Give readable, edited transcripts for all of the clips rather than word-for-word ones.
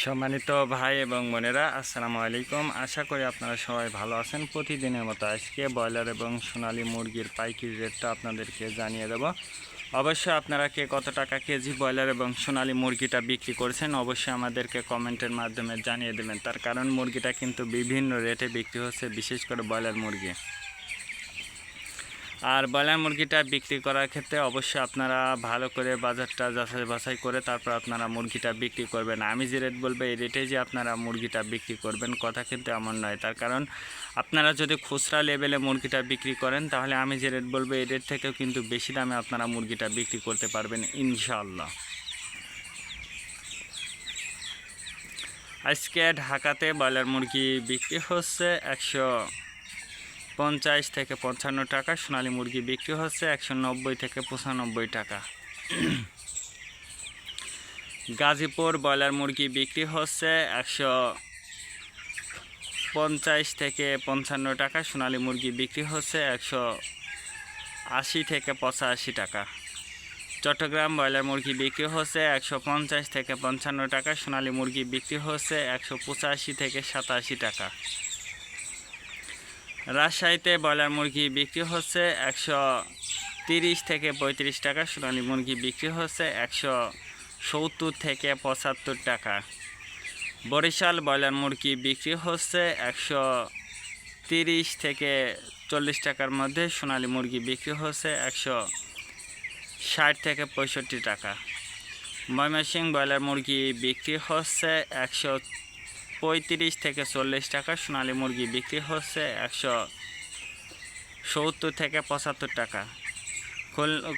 সম্মানিত ভাই এবং বোনেরা, আসসালামু আলাইকুম। আশা করি আপনারা সবাই ভালো আছেন। প্রতিদিনের মতো আজকে ব্রয়লার এবং সোনালী মুরগির পাইকারি রেটটা আপনাদেরকে জানিয়ে দেব। অবশ্যই আপনারা কে কত টাকা কেজি ব্রয়লার এবং সোনালী মুরগিটা বিক্রি করছেন অবশ্যই আমাদেরকে কমেন্টের মাধ্যমে জানিয়ে দেবেন। তার কারণ মুরগিটা কিন্তু বিভিন্ন রেটে বিক্রি হচ্ছে, বিশেষ করে ব্রয়লার মুরগি। আর ব্রয়লার মুরগিটা বিক্রি করার ক্ষেত্রে অবশ্যই আপনারা ভালো করে বাজারটা যাচাই বাছাই করে তারপর আপনারা মুরগিটা বিক্রি করবেন। আমি যে রেট বলবো এই রেটে যে আপনারা মুরগিটা বিক্রি করবেন কথা কিন্তু এমন নয়। তার কারণ আপনারা যদি খুচরা লেভেলে মুরগিটা বিক্রি করেন তাহলে আমি যে রেট বলবো এই রেট থেকেও কিন্তু বেশি দামে আপনারা মুরগিটা বিক্রি করতে পারবেন ইনশাআল্লাহ। আজকে ঢাকাতে ব্রয়লার মুরগি বিক্রি হচ্ছে 150 থেকে 55 টাকা। সোনালী মুরগি বিক্রি হচ্ছে 190 থেকে 95 টাকা। গাজীপুর ব্রয়লার মুরগি বিক্রি হচ্ছে 150 থেকে 55 টাকা। সোনালী মুরগি বিক্রি হচ্ছে 180 থেকে 85 টাকা। চট্টগ্রাম ব্রয়লার মুরগি বিক্রি হচ্ছে 150 থেকে 55 টাকা। সোনালী মুরগি বিক্রি হচ্ছে 185 থেকে 87 টাকা। রাজশাহীতে ব্রয়লার মুরগি বিক্রি হচ্ছে 130 থেকে 35 টাকা। সোনালী মুরগি বিক্রি হচ্ছে 170 থেকে 75 টাকা। বরিশাল ব্রয়লার মুরগি বিক্রি হচ্ছে 130 থেকে 40 টাকার মধ্যে। সোনালী মুরগি বিক্রি হচ্ছে 160 থেকে 65 টাকা। ময়মনসিংহ ব্রয়লার মুরগি বিক্রি হচ্ছে 135 থেকে 40 টাকা। সোনালী মুরগি বিক্রি হচ্ছে 170 থেকে 75 টাকা।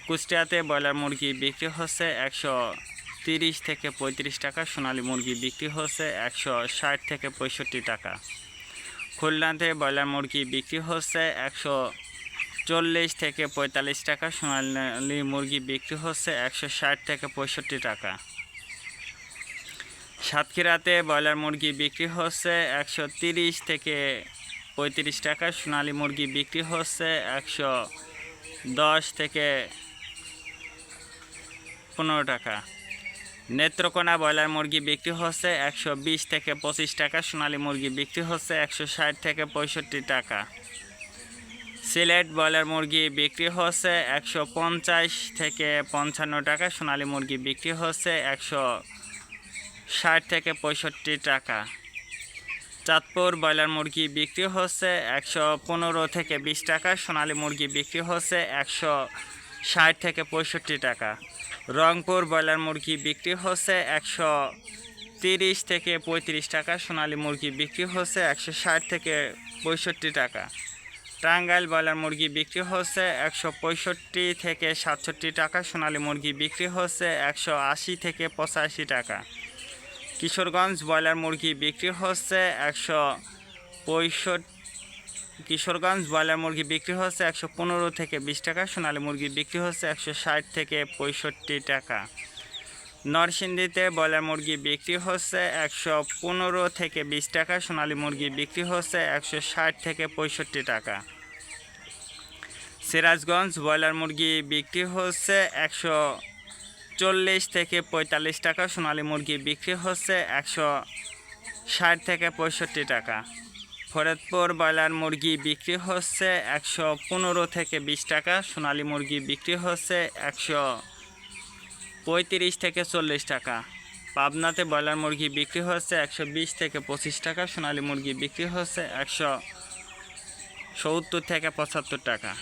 কুষ্টিয়াতে ব্রয়লার মুরগি বিক্রি হচ্ছে 130 থেকে 35 টাকা। সোনালী মুরগি বিক্রি হচ্ছে 160 থেকে 65 টাকা। খুলনাতে ব্রয়লার মুরগি বিক্রি হচ্ছে 140 থেকে 45 টাকা। সোনালী মুরগি বিক্রি হচ্ছে 160 থেকে 65 টাকা। সাতক্ষীরাতে ব্রয়লার মুরগি বিক্রি হচ্ছে 130 থেকে 35 টাকা। সোনালী মুরগি বিক্রি হচ্ছে 110 থেকে 15 টাকা। নেত্রকোনা ব্রয়লার মুরগি বিক্রি হচ্ছে 120 থেকে 25 টাকা। সোনালী মুরগি বিক্রি হচ্ছে 160 থেকে 65 টাকা। সিলেট ব্রয়লার মুরগি বিক্রি হচ্ছে 150 থেকে 55 টাকা। সোনালী মুরগি বিক্রি হচ্ছে 160 থেকে 65 টাকা। চাঁদপুর ব্রয়লার মুরগি বিক্রি হচ্ছে 115 থেকে 20 টাকা। সোনালী মুরগি বিক্রি হচ্ছে 160 থেকে 65 টাকা। রংপুর ব্রয়লার মুরগি বিক্রি হচ্ছে 130 থেকে 35 টাকা। সোনালী মুরগি বিক্রি হচ্ছে 160 থেকে 65 টাকা। টাঙ্গাইল ব্রয়লার মুরগি বিক্রি হচ্ছে 165 থেকে 67 টাকা। সোনালী মুরগি বিক্রি হচ্ছে 180 থেকে 85 টাকা। কিশোরগঞ্জ ব্রয়লার মুরগি বিক্রি হচ্ছে 115 থেকে 20 টাকা। সোনালী মুরগি বিক্রি হচ্ছে 160 থেকে 65 টাকা। নরসিংদীতে ব্রয়লার মুরগি বিক্রি হচ্ছে 115 থেকে 20 টাকা। সোনালী মুরগি বিক্রি হচ্ছে 160 থেকে 65 টাকা। সিরাজগঞ্জ ব্রয়লার মুরগি বিক্রি হচ্ছে 140 থেকে 45 টাকা। সোনালী মুরগি বিক্রি হচ্ছে 160 থেকে 65 টাকা। ফরিদপুর ব্রয়লার মুরগি বিক্রি হচ্ছে 115 থেকে 20 টাকা। সোনালী মুরগি বিক্রি হচ্ছে 135 থেকে 40 টাকা। পাবনাতে ব্রয়লার মুরগি বিক্রি হচ্ছে 120 থেকে 25 টাকা। সোনালী মুরগি বিক্রি হচ্ছে 170 থেকে 75 টাকা।